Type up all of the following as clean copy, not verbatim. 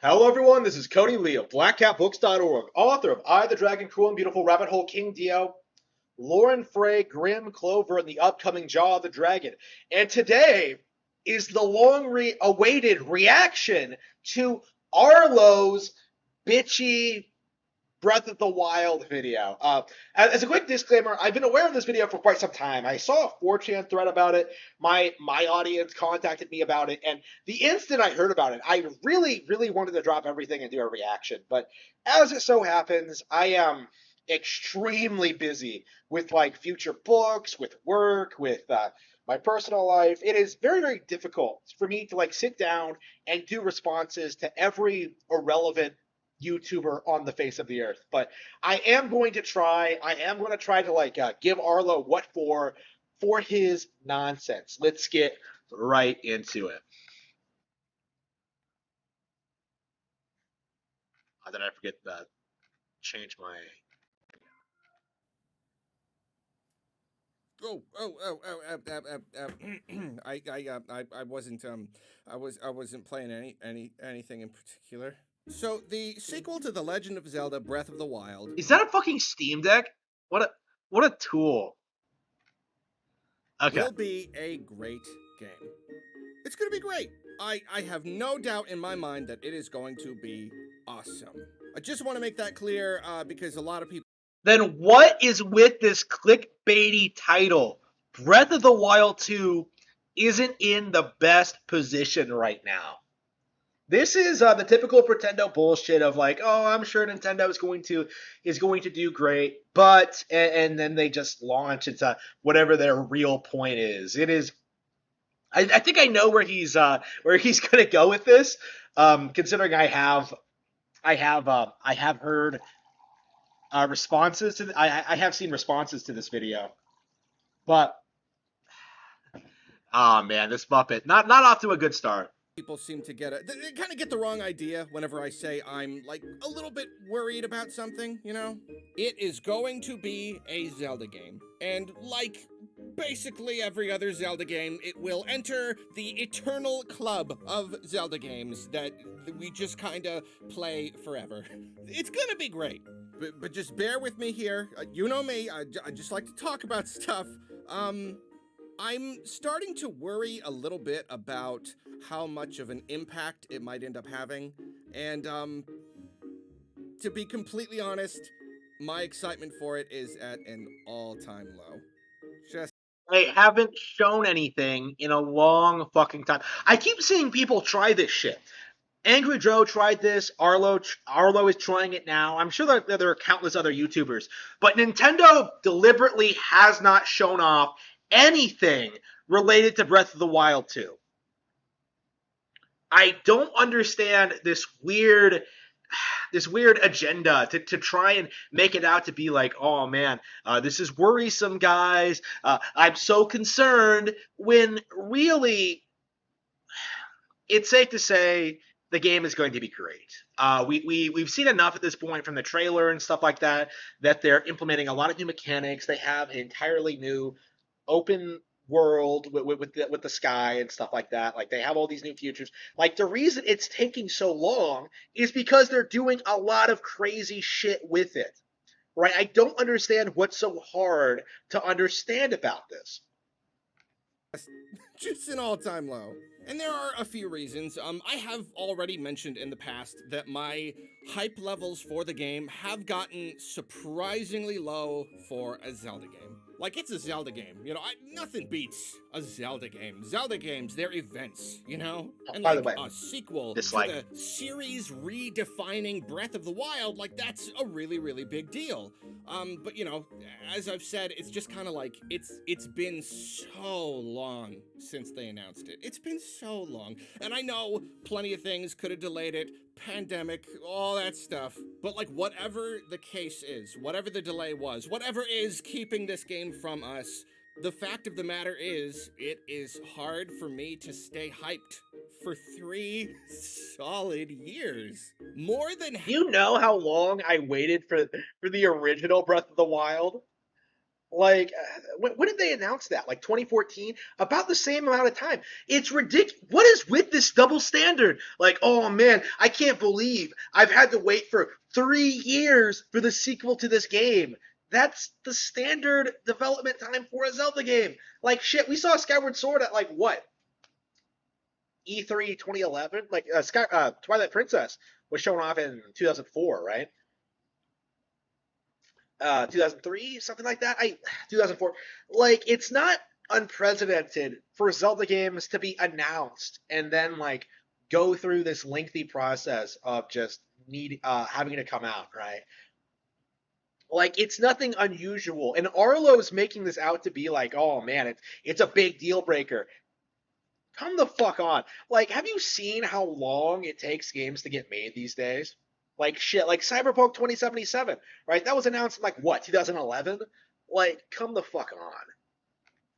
Hello, everyone. This is Cody Lee of BlackCatBooks.org, author of I, the Dragon, Cruel and Beautiful Rabbit Hole, King Dio, Lauren Frey, Grim Clover, and the upcoming Jaw of the Dragon. And today is the long-awaited reaction to Arlo's bitchy Breath of the Wild video. As a quick disclaimer, I've been aware of this video for quite some time. I saw a 4chan thread about it. My audience contacted me about it, and the instant I heard about it, I really wanted to drop everything and do a reaction. But as it so happens, I am extremely busy with like future books, with work, with my personal life. It is very difficult for me to like sit down and do responses to every irrelevant YouTuber on the face of the earth. But I am going to try. I am going to try to like give Arlo what for his nonsense. Let's get right into it. Did I forget to change my? I wasn't playing anything in particular. So the sequel to The Legend of Zelda: Breath of the Wild Is that a fucking Steam Deck? What a tool. Okay. will be a great game. It's going to be great. I have no doubt in my mind that it is going to be awesome. I just want to make that clear because a lot of people. Then what is with this clickbaity title? Breath of the Wild 2 isn't in the best position right now. This is the typical Pretendo bullshit of like, oh, I'm sure Nintendo is going to do great, but and then they just launch into whatever their real point is. It is. I think I know where he's going to go with this. Considering I have heard responses to I have seen responses to this video, but oh man, this Muppet not off to a good start. People seem to they kind of get the wrong idea whenever I say I'm like a little bit worried about something, you know? It is going to be a Zelda game. And like basically every other Zelda game, it will enter the eternal club of Zelda games that we just kind of play forever. It's gonna be great. But just bear with me here. You know me, I just like to talk about stuff. I'm starting to worry a little bit about how much of an impact it might end up having. And, to be completely honest, my excitement for it is at an all-time low. They haven't shown anything in a long fucking time. I keep seeing people try this shit. Angry Joe tried this. Arlo is trying it now. I'm sure that there are countless other YouTubers. But Nintendo deliberately has not shown off anything related to Breath of the Wild 2. I don't understand this weird agenda to try and make it out to be like, oh man, this is worrisome, guys. I'm so concerned, when really it's safe to say the game is going to be great. We've seen enough at this point from the trailer and stuff like that they're implementing a lot of new mechanics. They have an entirely new open world with the sky and stuff like that. Like, they have all these new features. Like, the reason it's taking so long is because they're doing a lot of crazy shit with it. Right? I don't understand what's so hard to understand about this. Just an all-time low. And there are a few reasons. I have already mentioned in the past that my hype levels for the game have gotten surprisingly low for a Zelda game. Like, it's a Zelda game, you know, nothing beats a Zelda game. Zelda games, they're events, you know? And By like the way, a sequel to dislike. the series redefining Breath of the Wild, like, that's a really big deal. But you know, as I've said, it's just kind of like, it's been so long since they announced it. It's been so long. And I know plenty of things could have delayed it, pandemic, all that stuff. But like, whatever the case is, whatever the delay was, whatever is keeping this game from us, the fact of the matter is, it is hard for me to stay hyped for 3 solid years. More than You know how long I waited for the original Breath of the Wild? Like, when did they announce that? Like 2014? About the same amount of time. It's ridiculous. What is with this double standard? Like, oh man, I can't believe I've had to wait for 3 years for the sequel to this game. That's the standard development time for a Zelda game. Like, shit, we saw Skyward Sword at like what? E3 2011? Like, Twilight Princess was shown off in 2004, right? 2003, something like that. 2004. Like, it's not unprecedented for Zelda games to be announced and then like go through this lengthy process of just having to come out, right? Like, it's nothing unusual. And Arlo's making this out to be like, oh man, it's a big deal breaker. Come the fuck on. Like, have you seen how long it takes games to get made these days? Like shit, like Cyberpunk 2077, right? That was announced in like what, 2011? Like, come the fuck on.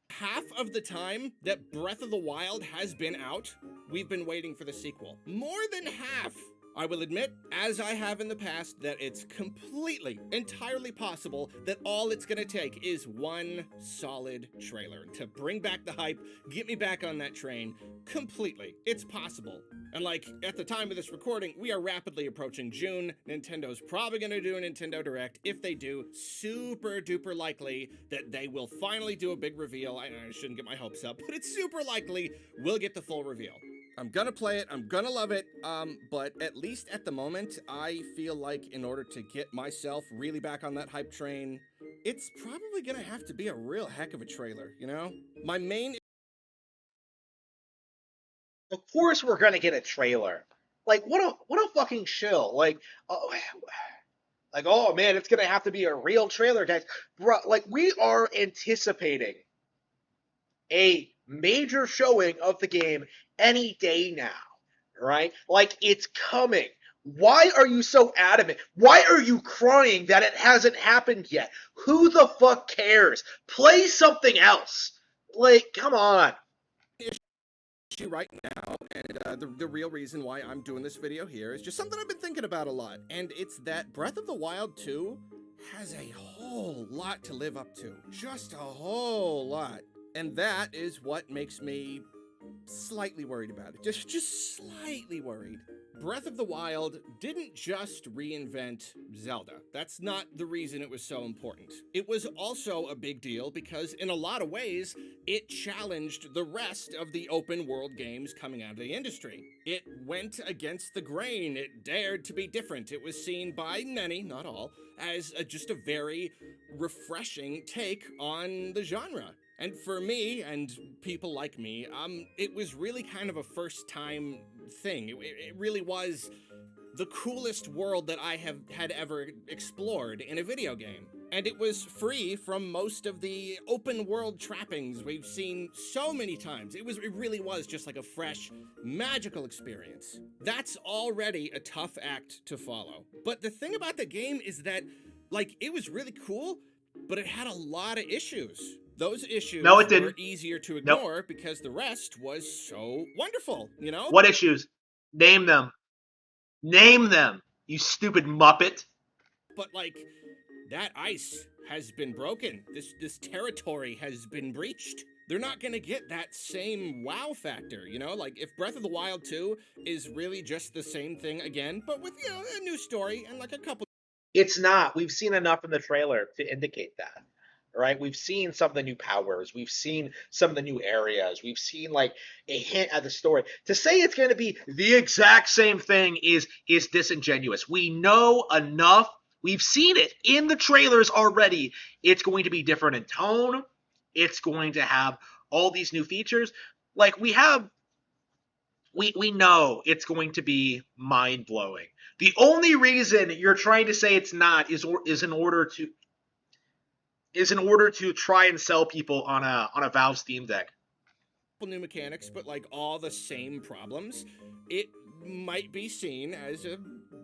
Half of the time that Breath of the Wild has been out, we've been waiting for the sequel. More than half. I will admit, as I have in the past, that it's completely, entirely possible that all it's gonna take is one solid trailer to bring back the hype, get me back on that train, completely. It's possible. And like, at the time of this recording, we are rapidly approaching June. Nintendo's probably gonna do a Nintendo Direct. If they do, super duper likely that they will finally do a big reveal. I shouldn't get my hopes up, but it's super likely we'll get the full reveal. I'm gonna play it, I'm gonna love it, but at least at the moment, I feel like in order to get myself really back on that hype train, it's probably gonna have to be a real heck of a trailer, you know? My main... Of course we're gonna get a trailer. Like, what a fucking shill. Like, oh man, it's gonna have to be a real trailer, guys. Bro, like, we are anticipating a major showing of the game any day now, right? Like, it's coming. Why are you so adamant? Why are you crying that it hasn't happened yet? Who the fuck cares? Play something else. Like, come on. issue right now, and the real reason why I'm doing this video here is just something I've been thinking about a lot, and it's that Breath of the Wild 2 has a whole lot to live up to. Just a whole lot. And that is what makes me slightly worried about it. Just slightly worried. Breath of the Wild didn't just reinvent Zelda. That's not the reason it was so important. It was also a big deal because in a lot of ways, it challenged the rest of the open world games coming out of the industry. It went against the grain. It dared to be different. It was seen by many, not all, as just a very refreshing take on the genre. And for me, and people like me, it was really kind of a first-time thing. It really was the coolest world that I had ever explored in a video game. And it was free from most of the open-world trappings we've seen so many times. It really was just like a fresh, magical experience. That's already a tough act to follow. But the thing about the game is that, like, it was really cool, but it had a lot of issues. Those issues were easier to ignore because the rest was so wonderful, you know? What issues? Name them. Name them, you stupid muppet. But, like, that ice has been broken. This territory has been breached. They're not gonna get that same wow factor, you know? Like, if Breath of the Wild 2 is really just the same thing again, but with, you know, a new story and, like, a couple... It's not. We've seen enough in the trailer to indicate that. Right? We've seen some of the new powers. We've seen some of the new areas. We've seen like a hint at the story. To say it's going to be the exact same thing is disingenuous. We know enough. We've seen it in the trailers already. It's going to be different in tone. It's going to have all these new features. Like we know it's going to be mind-blowing. The only reason you're trying to say it's not is in order to try and sell people on a Valve Steam Deck. New mechanics, but like all the same problems, it might be seen as a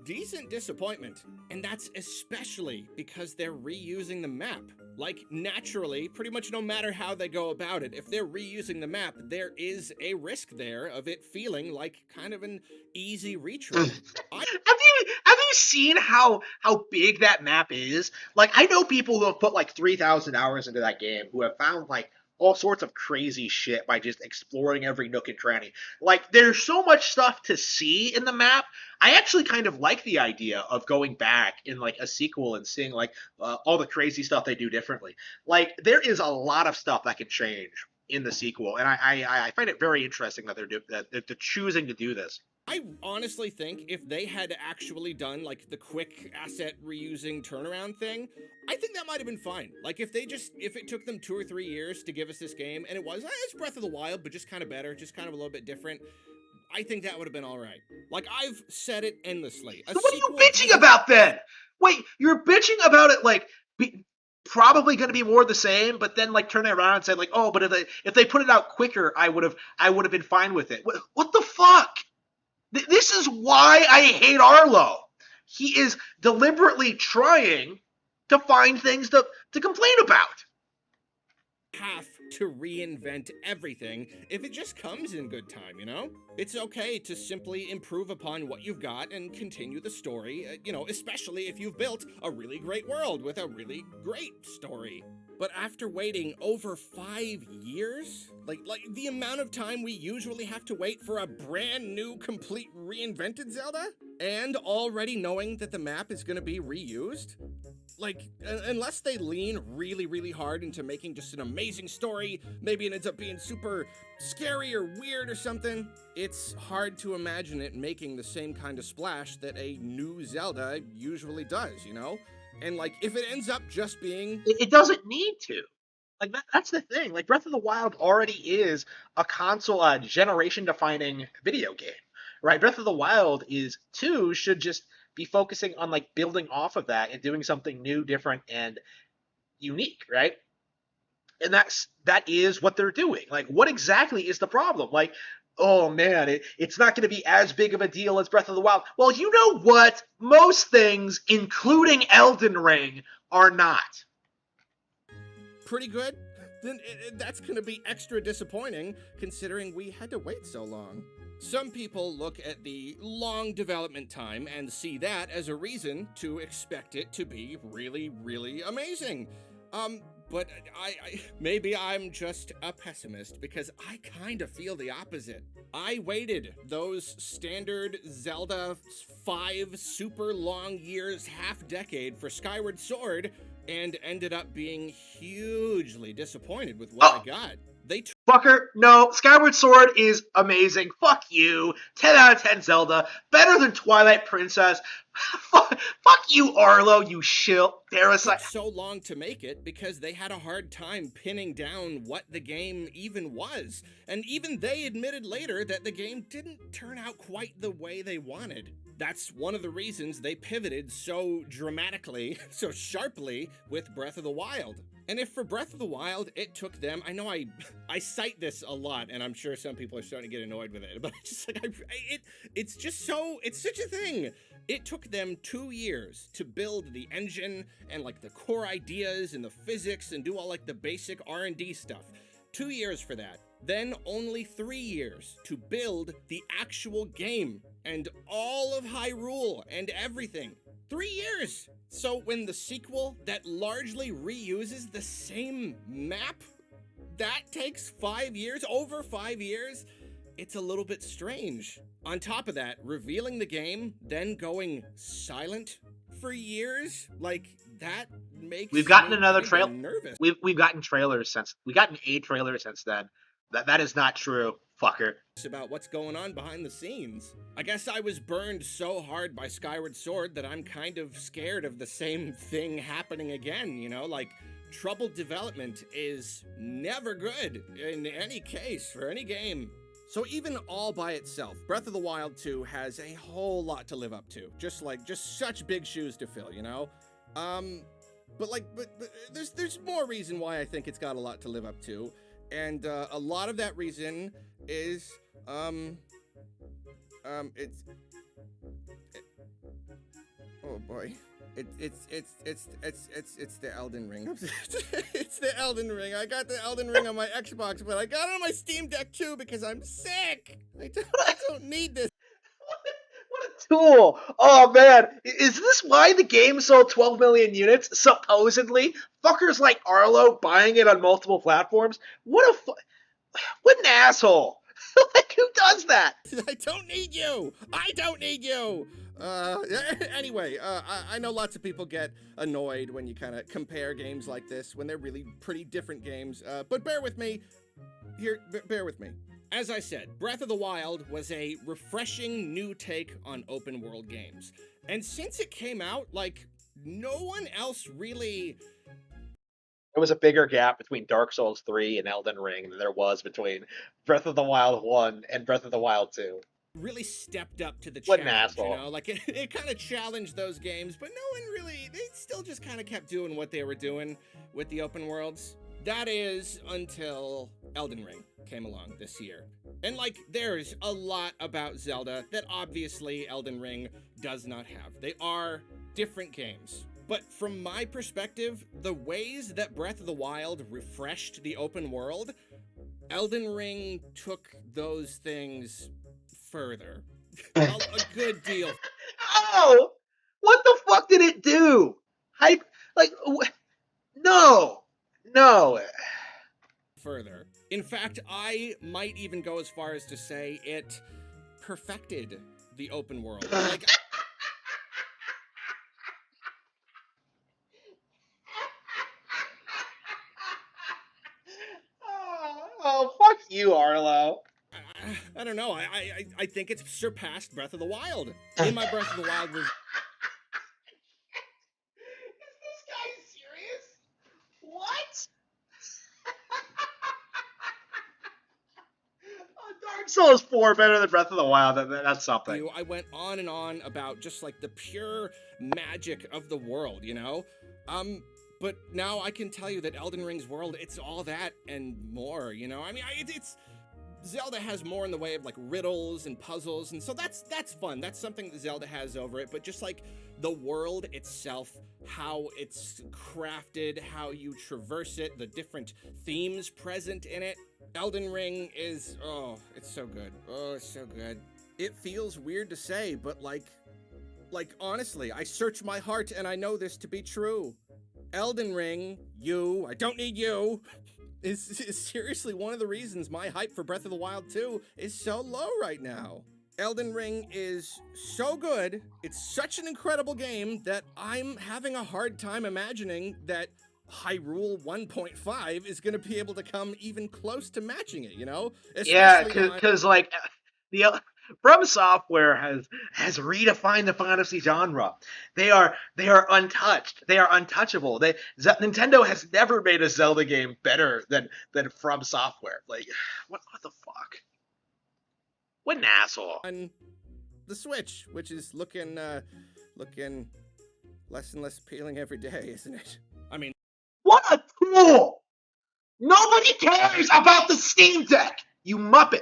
decent disappointment. And that's especially because they're reusing the map. Like, naturally, pretty much no matter how they go about it, if they're reusing the map, there is a risk there of it feeling like kind of an easy retry. Have you seen how big that map is? Like, I know people who have put like 3,000 hours into that game who have found like all sorts of crazy shit by just exploring every nook and cranny. Like, there's so much stuff to see in the map. I actually kind of like the idea of going back in like a sequel and seeing like all the crazy stuff they do differently. Like, there is a lot of stuff that can change in the sequel, and I find it very interesting that they're choosing to do this. I honestly think if they had actually done like the quick asset reusing turnaround thing, I think that might have been fine. Like if it took them 2 or 3 years to give us this game and it was, it's Breath of the Wild, but just kind of better, just kind of a little bit different, I think that would have been all right. Like I've said it endlessly. So what are you bitching about then? Wait, you're bitching about it like probably going to be more of the same, but then like turning around and saying like, oh, but if they put it out quicker, I would have been fine with it. What the fuck? This is why I hate Arlo. He is deliberately trying to find things to complain about. Have to reinvent everything if it just comes in good time, you know? It's okay to simply improve upon what you've got and continue the story, especially if you've built a really great world with a really great story. But after waiting over 5 years, like the amount of time we usually have to wait for a brand new, complete reinvented Zelda, and already knowing that the map is going to be reused, like, unless they lean really, really hard into making just an amazing story, maybe it ends up being super scary or weird or something, it's hard to imagine it making the same kind of splash that a new Zelda usually does, you know? And, like, if it ends up just being... It doesn't need to. Like, that's the thing. Like, Breath of the Wild already is a console, generation-defining video game, right? Breath of the Wild should just be focusing on, like, building off of that and doing something new, different, and unique, right? And that is what they're doing. Like, what exactly is the problem? Like, oh man, it's not going to be as big of a deal as Breath of the Wild. Well, you know what? Most things, including Elden Ring, are not. Pretty good? Then that's going to be extra disappointing, considering we had to wait so long. Some people look at the long development time and see that as a reason to expect it to be really, really amazing. But maybe I'm just a pessimist because I kind of feel the opposite. I waited those standard Zelda 5 super long years, half decade for Skyward Sword and ended up being hugely disappointed with what I got. Fucker, no, Skyward Sword is amazing. Fuck you. 10 out of 10 Zelda. Better than Twilight Princess. Fuck you, Arlo, you shill parasite. It took so long to make it because they had a hard time pinning down what the game even was. And even they admitted later that the game didn't turn out quite the way they wanted. That's one of the reasons they pivoted so dramatically, so sharply with Breath of the Wild. And if for Breath of the Wild, it took them, I know I cite this a lot, and I'm sure some people are starting to get annoyed with it, but just like, it's such a thing. It took them 2 years to build the engine and like the core ideas and the physics and do all like the basic R&D stuff. 2 years for that. Then only 3 years to build the actual game and all of Hyrule and everything. 3 years! So when the sequel that largely reuses the same map, that takes 5 years, over 5 years, it's a little bit strange. On top of that, revealing the game, then going silent for years, like that makes We've gotten me another kinda trail. nervous. We've gotten trailers since we gotten a trailer since then. That is not true, fucker. About what's going on behind the scenes. I guess I was burned so hard by Skyward Sword that I'm kind of scared of the same thing happening again, you know? Like, troubled development is never good in any case for any game. So even all by itself, Breath of the Wild 2 has a whole lot to live up to. Just such big shoes to fill, you know? But there's more reason why I think it's got a lot to live up to. And a lot of that reason is, oh boy, it's the Elden Ring. It's the Elden Ring. I got the Elden Ring on my Xbox, but I got it on my Steam Deck too because I'm sick. I don't need this. What a cool. Oh man, is this why the game sold 12 million units? Supposedly, fuckers like Arlo buying it on multiple platforms. What an asshole! Like, who does that? I don't need you. I don't need you. Anyway, I know lots of people get annoyed when you kind of compare games like this when they're really pretty different games. But bear with me. Bear with me. As I said, Breath of the Wild was a refreshing new take on open world games. And since it came out, like, no one else really... There was a bigger gap between Dark Souls 3 and Elden Ring than there was between Breath of the Wild 1 and Breath of the Wild 2. really stepped up to the What an challenge, asshole. you know? Like, it kind of challenged those games, but no one really... They still just kind of kept doing what they were doing with the open worlds. That is until Elden Ring came along this year. And, like, there's a lot about Zelda that obviously Elden Ring does not have. They are different games. But from my perspective, the ways that Breath of the Wild refreshed the open world, Elden Ring took those things further. a good deal. Oh! What the fuck did it do? No! Further. In fact, I might even go as far as to say it perfected the open world. Like, oh, fuck you, Arlo. I don't know. I think it's surpassed Breath of the Wild. In my Breath of the Wild review. Is this guy serious? What? Dark Souls 4 better than Breath of the Wild. That's something. I went on and on about just like the pure magic of the world, you know? But now I can tell you that Elden Ring's world, it's all that and more, you know? I mean, it's Zelda has more in the way of like riddles and puzzles, and so that's fun. That's something that Zelda has over it, but just like the world itself, how it's crafted, how you traverse it, the different themes present in it. Elden Ring is, oh, it's so good. Oh, it's so good. It feels weird to say, but like honestly, I search my heart and I know this to be true. Elden Ring, I don't need you, is seriously one of the reasons my hype for Breath of the Wild 2 is so low right now. Elden Ring is so good, it's such an incredible game that I'm having a hard time imagining that Hyrule 1.5 is going to be able to come even close to matching it, you know? Yeah, because like the From Software has redefined the fantasy genre. They are untouched. They are untouchable. Nintendo has never made a Zelda game better than From Software. Like, what the fuck? What an asshole. On the Switch, which is looking less and less appealing every day, isn't it? I mean, what a tool! Nobody cares about the Steam Deck, you muppet.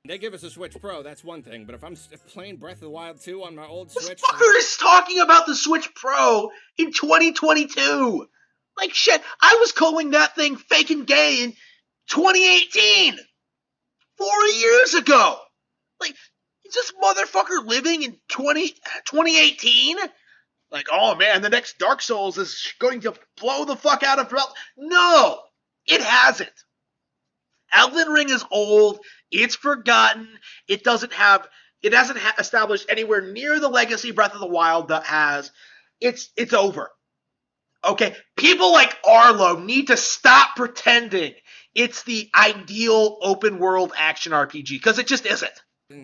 They give us a Switch Pro, that's one thing, but if I'm playing Breath of the Wild 2 on my old This Switch... fucker is talking about the Switch Pro in 2022! Like, shit, I was calling that thing fake and gay in 2018! 4 years ago! Like, is this motherfucker living in 2018? Like, oh man, the next Dark Souls is going to blow the fuck out of... No! It hasn't! Elden Ring is old, it's forgotten, it hasn't established anywhere near the legacy Breath of the Wild that has. It's over. Okay? People like Arlo need to stop pretending it's the ideal open world action RPG, because it just isn't. Yeah,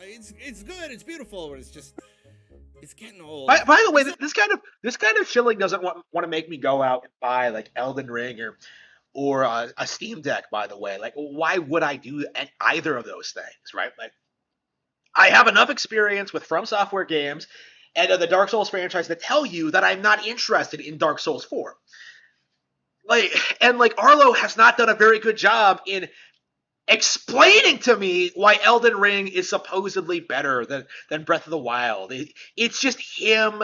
it's good, it's beautiful, but it's getting old. By the way, this kind of shilling doesn't want to make me go out and buy like Elden Ring or a Steam Deck, by the way. Like, why would I do either of those things, right? Like, I have enough experience with From Software games and the Dark Souls franchise to tell you that I'm not interested in Dark Souls 4. Like Arlo has not done a very good job in explaining to me why Elden Ring is supposedly better than Breath of the Wild. It's just him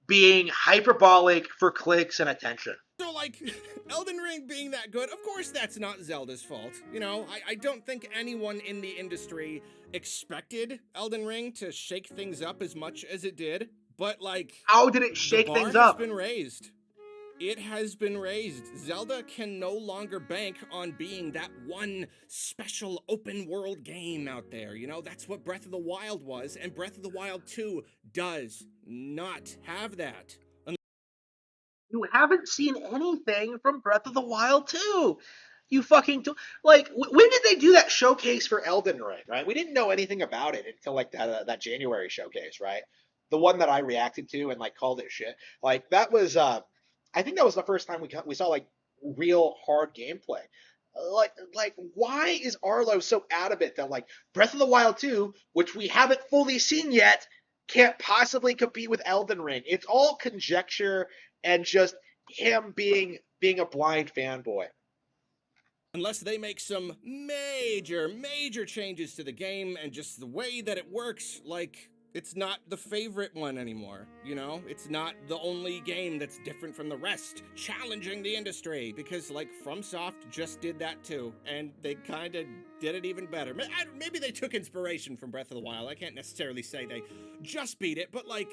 being hyperbolic for clicks and attention. So, like, Elden Ring being that good, of course that's not Zelda's fault. You know, I don't think anyone in the industry expected Elden Ring to shake things up as much as it did. But, like, How did it the shake bar things has up? been raised. It has been raised. Zelda can no longer bank on being that one special open world game out there. You know, that's what Breath of the Wild was, and Breath of the Wild 2 does not have that. You haven't seen anything from Breath of the Wild 2. You fucking do. Like, when did they do that showcase for Elden Ring? Right, we didn't know anything about it until like that January showcase, right? The one that I reacted to and like called it shit. Like that was, I think that was the first time we saw like real hard gameplay. Like, why is Arlo so adamant that like Breath of the Wild 2, which we haven't fully seen yet, can't possibly compete with Elden Ring? It's all conjecture and just him being a blind fanboy. Unless they make some major changes to the game and just the way that it works, like, it's not the favorite one anymore, you know? It's not the only game that's different from the rest, challenging the industry, because, like, FromSoft just did that too, and they kind of did it even better. Maybe they took inspiration from Breath of the Wild. I can't necessarily say they just beat it, but, like,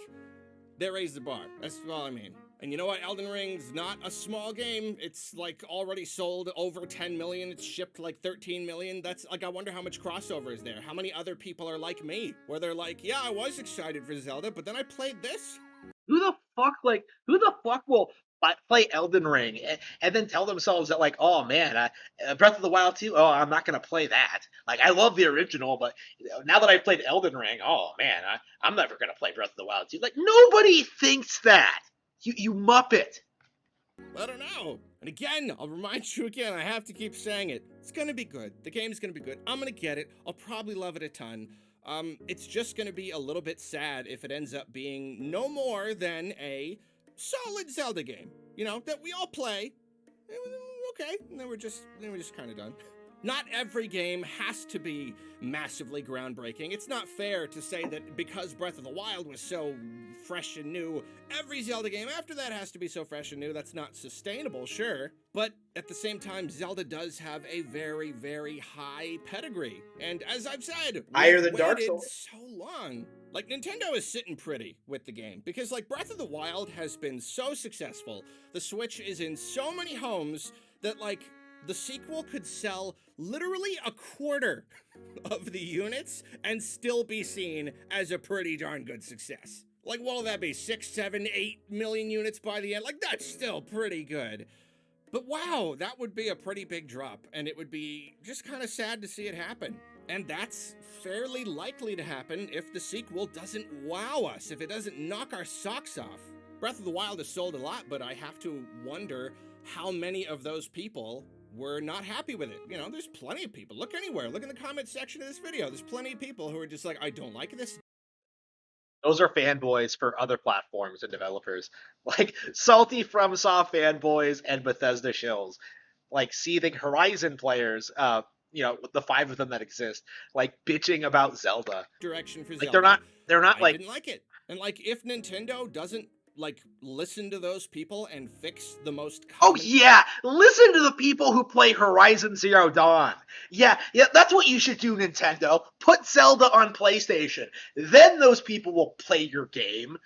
they raised the bar. That's all I mean. And you know what? Elden Ring's not a small game. It's like already sold over 10 million. It's shipped like 13 million. That's like, I wonder how much crossover is there. How many other people are like me, where they're like, yeah, I was excited for Zelda, but then I played this. Who the fuck will play Elden Ring and then tell themselves that like, oh man, Breath of the Wild 2, oh, I'm not gonna play that. Like, I love the original, but now that I've played Elden Ring, oh man, I'm never gonna play Breath of the Wild 2. Like, nobody thinks that. You muppet. I don't know. And again, I'll remind you again, I have to keep saying it. It's gonna be good. The game's gonna be good. I'm gonna get it. I'll probably love it a ton. It's just gonna be a little bit sad if it ends up being no more than a solid Zelda game. You know, that we all play. Okay, and then we're just kind of done. Not every game has to be massively groundbreaking. It's not fair to say that because Breath of the Wild was so fresh and new, every Zelda game after that has to be so fresh and new. That's not sustainable, sure. But at the same time, Zelda does have a very high pedigree. And as I've said, Higher we've than Dark waited Souls. so long. Like, Nintendo is sitting pretty with the game, because like Breath of the Wild has been so successful. The Switch is in so many homes that like the sequel could sell literally a quarter of the units and still be seen as a pretty darn good success. Like, what'll that be? 6, 7, 8 million units by the end? Like, that's still pretty good. But wow, that would be a pretty big drop, and it would be just kind of sad to see it happen. And that's fairly likely to happen if the sequel doesn't wow us, if it doesn't knock our socks off. Breath of the Wild has sold a lot, but I have to wonder how many of those people were not happy with it. You know, there's plenty of people. Look anywhere. Look in the comment section of this video. There's plenty of people who are just like, I don't like this. Those are fanboys for other platforms and developers. Like, salty FromSoft fanboys and Bethesda shills. Like, seething Horizon players, the 5 of them that exist, like, bitching about Zelda. Direction for Like, Zelda. they're not I like, didn't like it. And like, if Nintendo doesn't like listen to those people and fix the most oh common yeah, listen to the people who play Horizon Zero Dawn. Yeah, that's what you should do, Nintendo. Put Zelda on PlayStation. Then those people will play your game.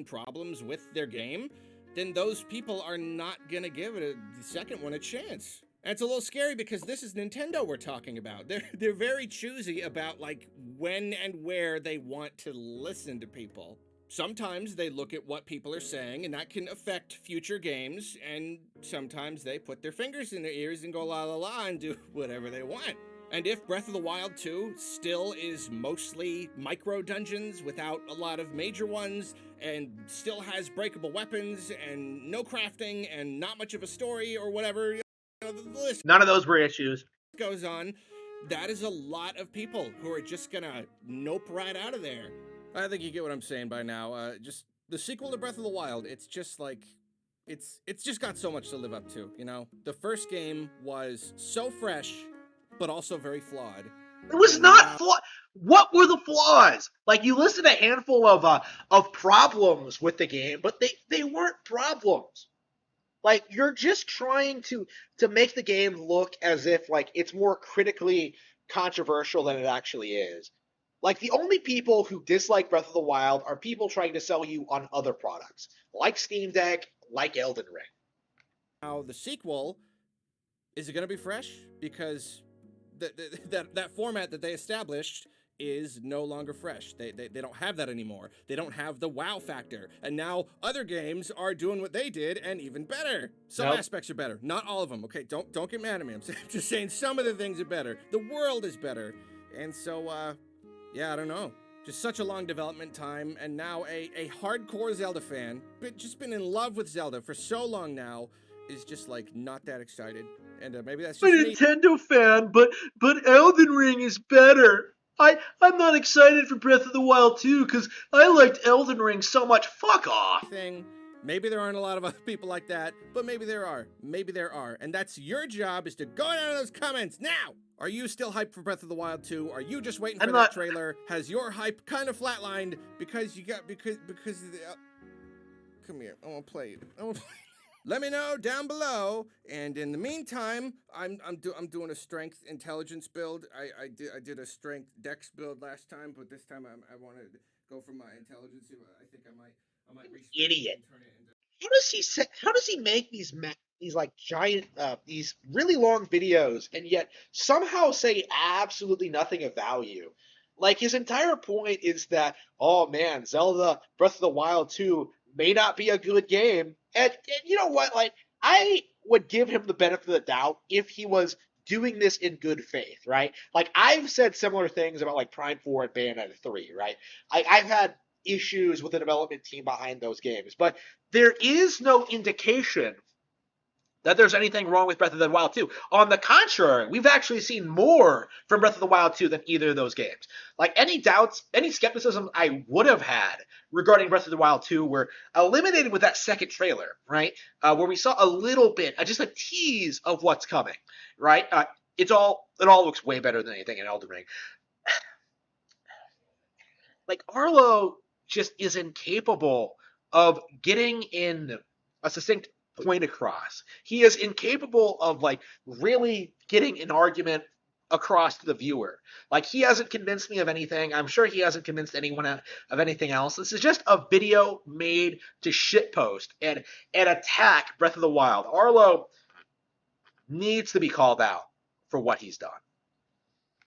problems with their game, then those people are not gonna give it a second one a chance. And it's a little scary because this is Nintendo we're talking about. They're very choosy about like when and where they want to listen to people. Sometimes they look at what people are saying, and that can affect future games, and sometimes they put their fingers in their ears and go la la la and do whatever they want. And if Breath of the Wild 2 still is mostly micro dungeons without a lot of major ones, and still has breakable weapons, and no crafting, and not much of a story or whatever, you know, the list None of those were issues. goes on, that is a lot of people who are just gonna nope right out of there. I think you get what I'm saying by now. Just the sequel to Breath of the Wild, it's just like, it's just got so much to live up to, you know? The first game was so fresh, but also very flawed. It was not flawed. What were the flaws? Like, you listed a handful of problems with the game, but they weren't problems. Like, you're just trying to make the game look as if like it's more critically controversial than it actually is. Like, the only people who dislike Breath of the Wild are people trying to sell you on other products, like Steam Deck, like Elden Ring. Now the sequel, is it going to be fresh? Because that format that they established is no longer fresh. They don't have that anymore. They don't have the wow factor. And now other games are doing what they did and even better. Some Nope. aspects are better, not all of them. Okay, don't get mad at me. I'm just saying some of the things are better. The world is better. And so yeah, I don't know. Just such a long development time, and now a hardcore Zelda fan, but just been in love with Zelda for so long now, is just like not that excited. And maybe that's I'm just a me. Nintendo fan, but Elden Ring is better. I'm not excited for Breath of the Wild 2 because I liked Elden Ring so much. Fuck off. Thing. Maybe there aren't a lot of other people like that, but maybe there are. Maybe there are. And that's your job, is to go down in those comments now. Are you still hyped for Breath of the Wild 2? Are you just waiting for I'm that not. trailer? Has your hype kind of flatlined because come here. I want to play it. Let me know down below. And in the meantime, I'm doing a strength intelligence build. I did a strength dex build last time, but this time I want to go for my intelligence. I think I might Idiot. and turn it into. How does he make these like giant these really long videos and yet somehow say absolutely nothing of value? Like, his entire point is that, oh man, Zelda Breath of the Wild 2 may not be a good game. And you know what? Like, I would give him the benefit of the doubt if he was doing this in good faith, right? Like, I've said similar things about like Prime 4 and Bayonetta 3, right? I've had issues with the development team behind those games, but there is no indication that there's anything wrong with Breath of the Wild 2. On the contrary, we've actually seen more from Breath of the Wild 2 than either of those games. Like, any doubts, any skepticism I would have had regarding Breath of the Wild 2 were eliminated with that second trailer, right? Where we saw a little bit, just a tease of what's coming, right? It all looks way better than anything in Elden Ring. Like, Arlo just is incapable of getting in a succinct point across. He is incapable of like really getting an argument across to the viewer. Like, he hasn't convinced me of anything. I'm sure he hasn't convinced anyone of anything else. This is just a video made to shitpost and attack Breath of the Wild. Arlo needs to be called out for what he's done.